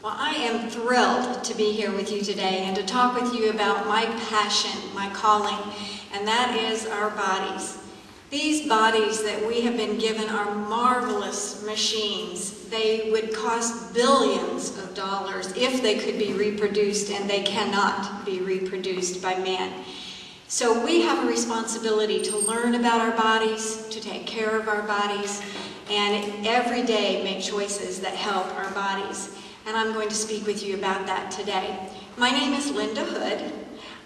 Well, I am thrilled to be here with you today and to talk with you about my passion, my calling, and that is our bodies. These bodies that we have been given are marvelous machines. They would cost billions of dollars if they could be reproduced, and they cannot be reproduced by man. So we have a responsibility to learn about our bodies, to take care of our bodies, and every day make choices that help our bodies. And I'm going to speak with you about that today. My name is Linda Hood.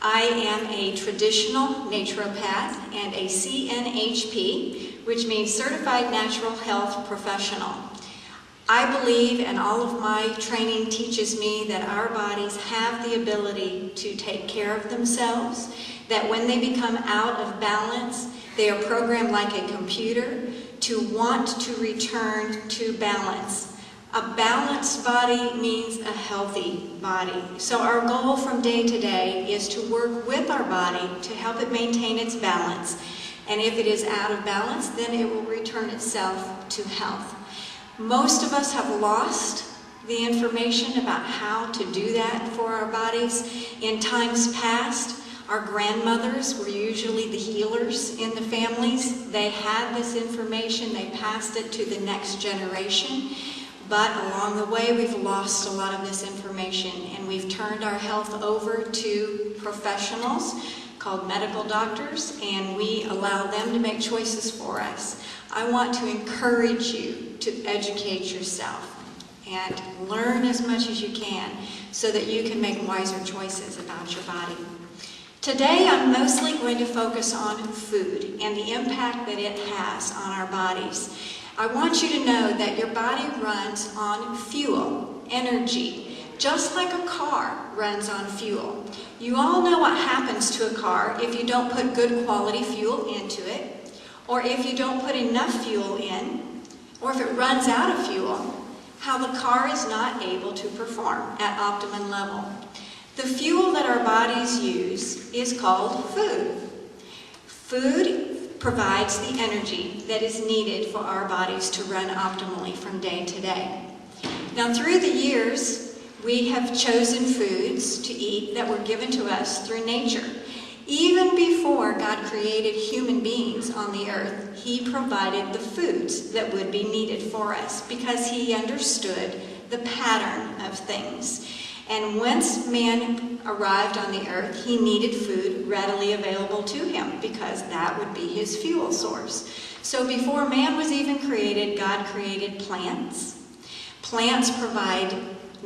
I am a traditional naturopath and a CNHP, which means Certified Natural Health Professional. I believe, and all of my training teaches me, that our bodies have the ability to take care of themselves, that when they become out of balance, they are programmed like a computer to want to return to balance. A balanced body means a healthy body. So our goal from day to day is to work with our body to help it maintain its balance. And if it is out of balance, then it will return itself to health. Most of us have lost the information about how to do that for our bodies. In times past, our grandmothers were usually the healers in the families. They had this information, they passed it to the next generation. But along the way, we've lost a lot of this information, and we've turned our health over to professionals called medical doctors, and we allow them to make choices for us. I want to encourage you to educate yourself and learn as much as you can so that you can make wiser choices about your body. Today, I'm mostly going to focus on food and the impact that it has on our bodies. I want you to know that your body runs on fuel, energy, just like a car runs on fuel. You all know what happens to a car if you don't put good quality fuel into it, or if you don't put enough fuel in, or if it runs out of fuel, how the car is not able to perform at optimum level. The fuel that our bodies use is called food. Food provides the energy that is needed for our bodies to run optimally from day to day. Now, through the years, we have chosen foods to eat that were given to us through nature. Even before God created human beings on the earth, He provided the foods that would be needed for us because He understood the pattern of things. And once man arrived on the earth, he needed food readily available to him because that would be his fuel source. So before man was even created, God created plants. Plants provide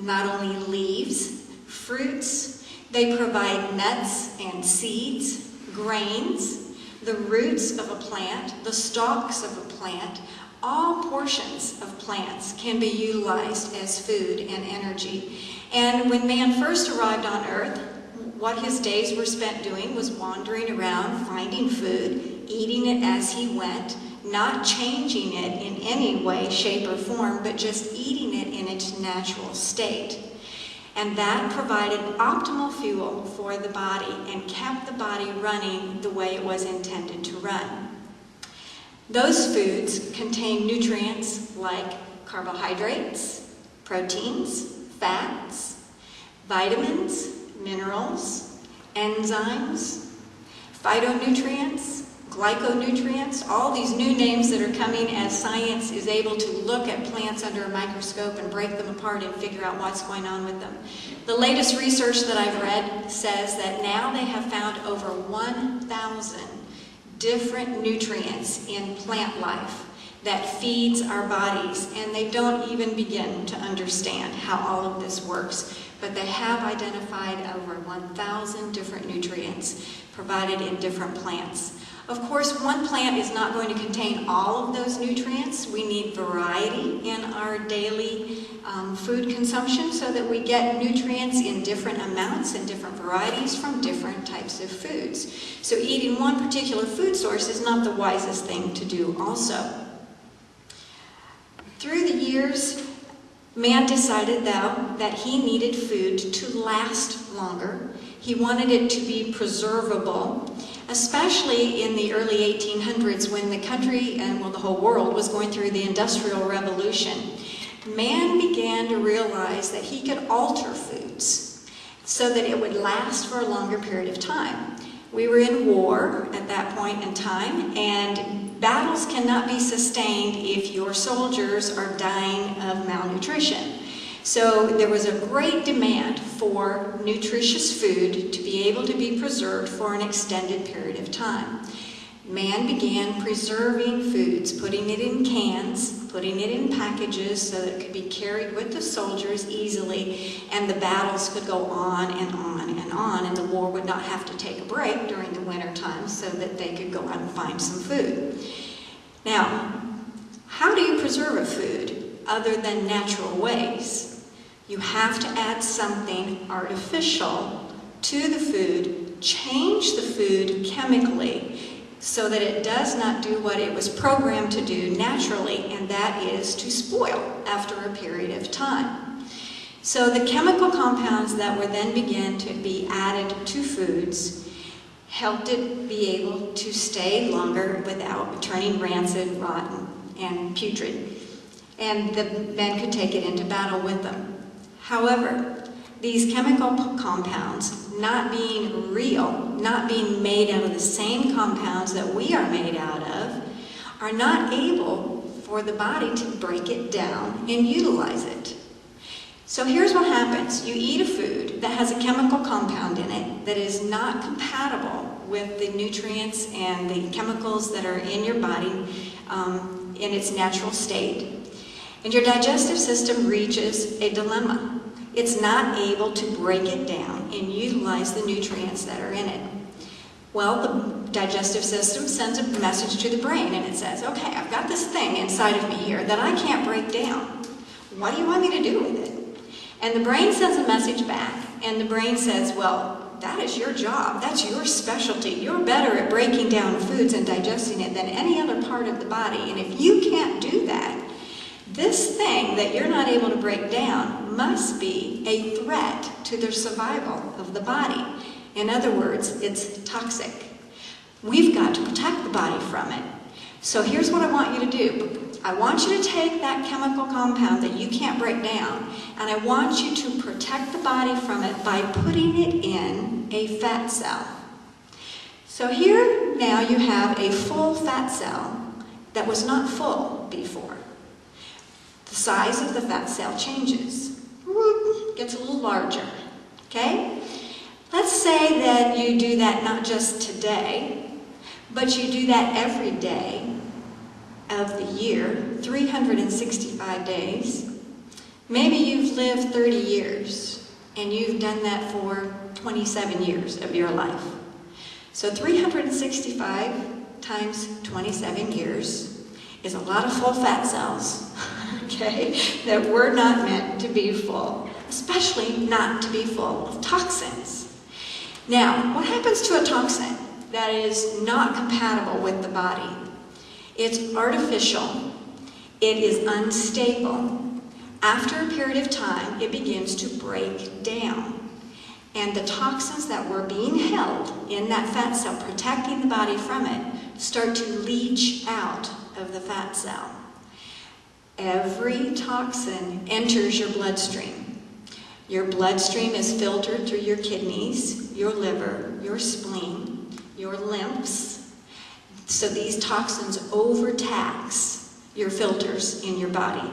not only leaves, fruits, they provide nuts and seeds, grains, the roots of a plant, the stalks of a plant. All portions of plants can be utilized as food and energy. And when man first arrived on earth, what his days were spent doing was wandering around, finding food, eating it as he went, not changing it in any way, shape, or form, but just eating it in its natural state. And that provided optimal fuel for the body and kept the body running the way it was intended to run. Those foods contain nutrients like carbohydrates, proteins, fats, vitamins, minerals, enzymes, phytonutrients, glyconutrients, all these new names that are coming as science is able to look at plants under a microscope and break them apart and figure out what's going on with them. The latest research that I've read says that now they have found over 1,000 different nutrients in plant life that feeds our bodies, and they don't even begin to understand how all of this works. But they have identified over 1,000 different nutrients provided in different plants. Of course, one plant is not going to contain all of those nutrients. We need variety in our daily food consumption so that we get nutrients in different amounts and different varieties from different types of foods. So eating one particular food source is not the wisest thing to do also. Through the years, man decided, though, that he needed food to last longer. He wanted it to be preservable, especially in the early 1800s when the country and the whole world was going through the Industrial Revolution. man began to realize that he could alter foods so that it would last for a longer period of time. We were in war at that point in time, and battles cannot be sustained if your soldiers are dying of malnutrition. So there was a great demand for nutritious food to be able to be preserved for an extended period of time. Man began preserving foods, putting it in cans, putting it in packages so that it could be carried with the soldiers easily, and the battles could go on and on and on, and the war would not have to take a break during the winter time so that they could go out and find some food. Now, how do you preserve a food other than natural ways? You have to add something artificial to the food, change the food chemically, so that it does not do what it was programmed to do naturally, and that is to spoil after a period of time. So the chemical compounds that were then began to be added to foods helped it be able to stay longer without turning rancid, rotten, and putrid. And the men could take it into battle with them. However, these chemical compounds, not being real, not being made out of the same compounds that we are made out of, are not able for the body to break it down and utilize it. So here's what happens. You eat a food that has a chemical compound in it that is not compatible with the nutrients and the chemicals that are in your body in its natural state. And your digestive system reaches a dilemma. It's not able to break it down and utilize the nutrients that are in it. Well, the digestive system sends a message to the brain, and it says, okay, I've got this thing inside of me here that I can't break down. What do you want me to do with it? And the brain sends a message back, and the brain says, well, that is your job. That's your specialty. You're better at breaking down foods and digesting it than any other part of the body. And if you can't do that, this thing that you're not able to break down must be a threat to the survival of the body. In other words, it's toxic. We've got to protect the body from it. So here's what I want you to do. I want you to take that chemical compound that you can't break down, and I want you to protect the body from it by putting it in a fat cell. So here now you have a full fat cell that was not full before. The size of the fat cell changes. Whoop, gets a little larger. Okay? Let's say that you do that not just today, but you do that every day of the year, 365 days. Maybe you've lived 30 years, and you've done that for 27 years of your life. So 365 times 27 years is a lot of full fat cells, okay, that were not meant to be full, especially not to be full of toxins. Now, what happens to a toxin that is not compatible with the body? It's artificial. It is unstable. After a period of time, it begins to break down. And the toxins that were being held in that fat cell, protecting the body from it, start to leach out of the fat cell. Every toxin enters your bloodstream. Your bloodstream is filtered through your kidneys, your liver, your spleen, your lymphs. So these toxins overtax your filters in your body.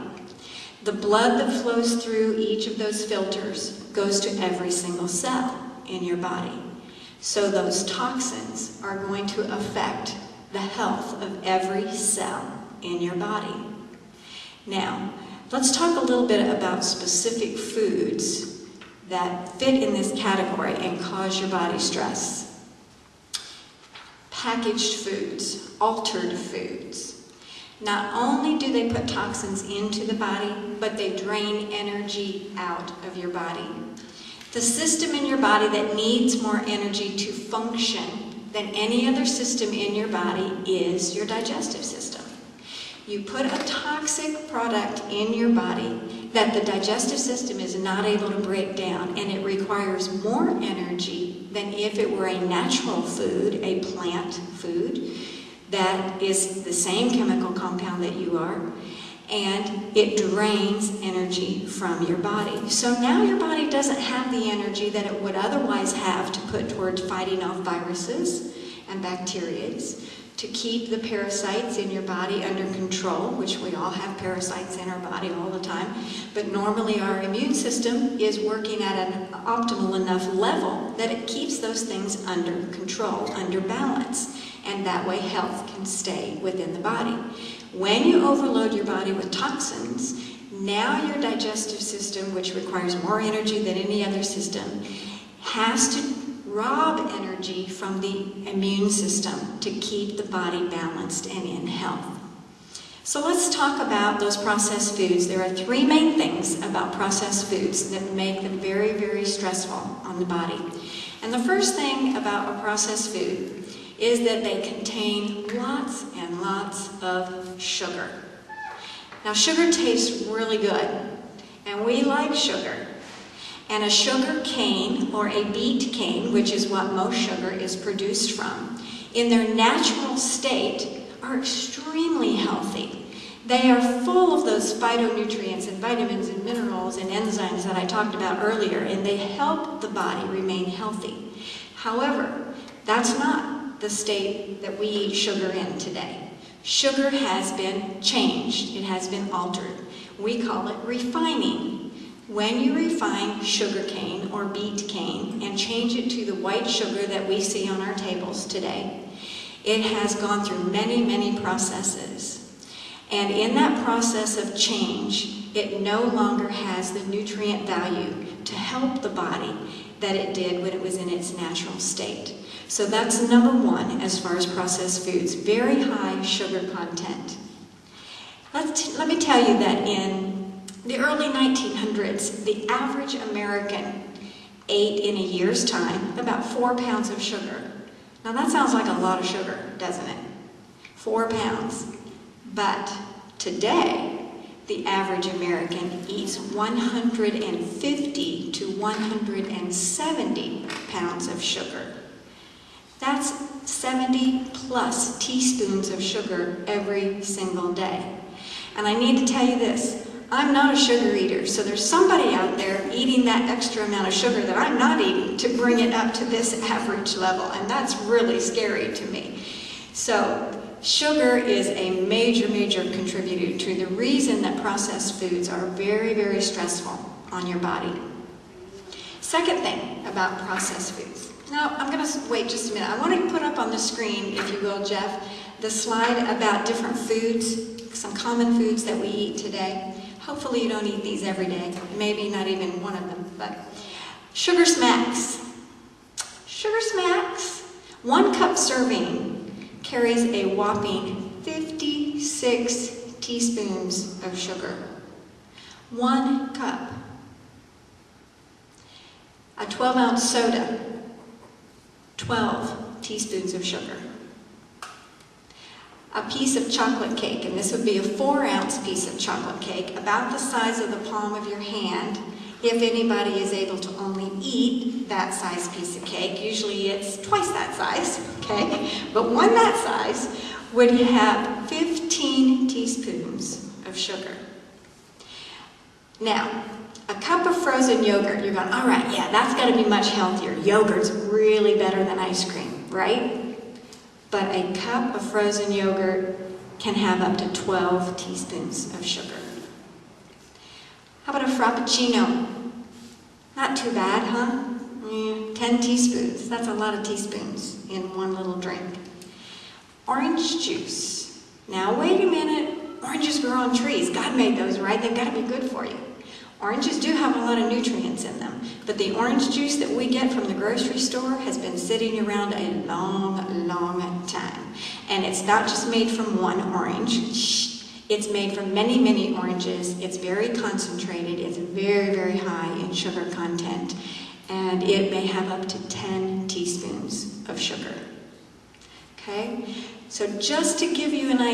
The blood that flows through each of those filters goes to every single cell in your body. So those toxins are going to affect the health of every cell in your body. Now, let's talk a little bit about specific foods that fit in this category and cause your body stress. Packaged foods, altered foods. Not only do they put toxins into the body, but they drain energy out of your body. The system in your body that needs more energy to function than any other system in your body is your digestive system. You put a toxic product in your body that the digestive system is not able to break down, and it requires more energy than if it were a natural food, a plant food, that is the same chemical compound that you are. and it drains energy from your body. So now your body doesn't have the energy that it would otherwise have to put towards fighting off viruses and bacteria, to keep the parasites in your body under control, which we all have parasites in our body all the time, but normally our immune system is working at an optimal enough level that it keeps those things under control, under balance, and that way health can stay within the body. When you overload your body with toxins, now your digestive system, which requires more energy than any other system, has to rob energy from the immune system to keep the body balanced and in health. So let's talk about those processed foods. There are three main things about processed foods that make them very, very stressful on the body. And the first thing about a processed food is that they contain lots and lots of sugar. Now, sugar tastes really good, and we like sugar. And a sugar cane, or a beet cane, which is what most sugar is produced from, in their natural state are extremely healthy. They are full of those phytonutrients and vitamins and minerals and enzymes that I talked about earlier, and they help the body remain healthy. However, that's not the state that we eat sugar in today. Sugar has been changed. It has been altered. We call it refining. When you refine sugar cane or beet cane and change it to the white sugar that we see on our tables today, it has gone through many, many processes. And in that process of change, it no longer has the nutrient value to help the body that it did when it was in its natural state. So that's number one as far as processed foods, very high sugar content. Let me tell you that in the early 1900s, the average American ate in a year's time about 4 pounds of sugar. Now that sounds like a lot of sugar, doesn't it? 4 pounds. But today, the average American eats 150 to 170 pounds of sugar. That's 70 plus teaspoons of sugar every single day. And I need to tell you this. I'm not a sugar eater, so there's somebody out there eating that extra amount of sugar that I'm not eating to bring it up to this average level, and that's really scary to me. So sugar is a major, major contributor to the reason that processed foods are very, very stressful on your body. Second thing about processed foods. Now, I'm going to wait just a minute. I want to put up on the screen, if you will, Jeff, the slide about different foods, some common foods that we eat today. Hopefully you don't eat these every day, maybe not even one of them, but sugar smacks. Sugar smacks, 1 cup serving carries a whopping 56 teaspoons of sugar. 1 cup. A 12-ounce soda, 12 teaspoons of sugar. A piece of chocolate cake, and this would be a 4-ounce piece of chocolate cake, about the size of the palm of your hand, if anybody is able to only eat that size piece of cake. Usually it's twice that size, okay? But one that size would have 15 teaspoons of sugar. Now, a cup of frozen yogurt, you're going, all right, yeah, that's got to be much healthier. Yogurt's really better than ice cream, right? But a cup of frozen yogurt can have up to 12 teaspoons of sugar. How about a frappuccino? Not too bad, huh? 10 teaspoons. That's a lot of teaspoons in one little drink. Orange juice. Now, wait a minute. Oranges grow on trees. God made those, right? They've got to be good for you. Oranges do have a lot of nutrients in them, but the orange juice that we get from the grocery store has been sitting around a long, long time. And it's not just made from one orange. It's made from many, many oranges. It's very concentrated. It's very, very high in sugar content. And it may have up to 10 teaspoons of sugar. Okay? So just to give you an idea,